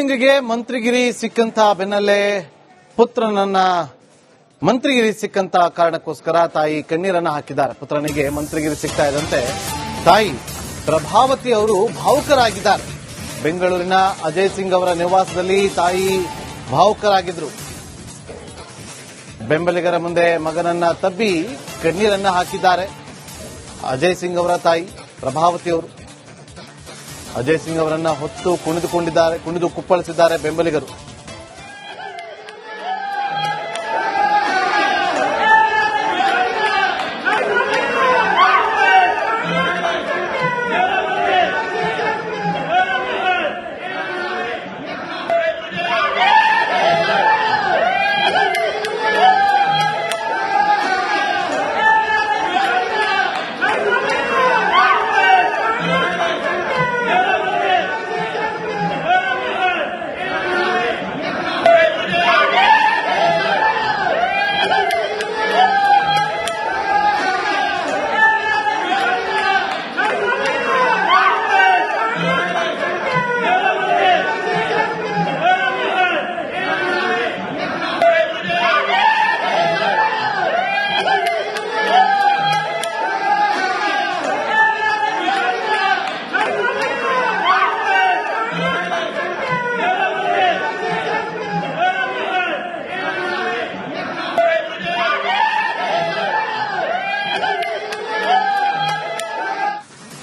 ಸಿಂಗ್ಗೆ ಮಂತ್ರಿಗಿರಿ ಸಿಕ್ಕಂತ ಬೆನ್ನಲ್ಲೇ ಪುತ್ರನನ್ನ ಮಂತ್ರಿಗಿರಿ ಸಿಕ್ಕಂತ ಕಾರಣಕ್ಕೋಸ್ಕರ ತಾಯಿ ಕಣ್ಣೀರನ್ನ ಹಾಕಿದ್ದಾರೆ. ಪುತ್ರನಿಗೆ ಮಂತ್ರಿಗಿರಿ ಸಿಗ್ತಾ ಇದ್ದಂತೆ ತಾಯಿ ಪ್ರಭಾವತಿ ಅವರು ಭಾವುಕರಾಗಿದ್ದಾರೆ. ಬೆಂಗಳೂರಿನ ಅಜಯ್ ಸಿಂಗ್ ಅವರ ನಿವಾಸದಲ್ಲಿ ತಾಯಿ ಭಾವುಕರಾಗಿದ್ರು. ಬೆಂಬಲಿಗರ ಮುಂದೆ ಮಗನನ್ನ ತಬ್ಬಿ ಕಣ್ಣೀರನ್ನ ಹಾಕಿದ್ದಾರೆ. ಅಜಯ್ ಸಿಂಗ್ ಅವರ ತಾಯಿ ಪ್ರಭಾವತಿ ಅವರು ಅಜಯ್ ಸಿಂಗ್ ಅವರನ್ನ ಹೊತ್ತು ಕುಣಿದು ಕುಪ್ಪಳಿಸಿದ್ದಾರೆ ಬೆಂಬಲಿಗರು.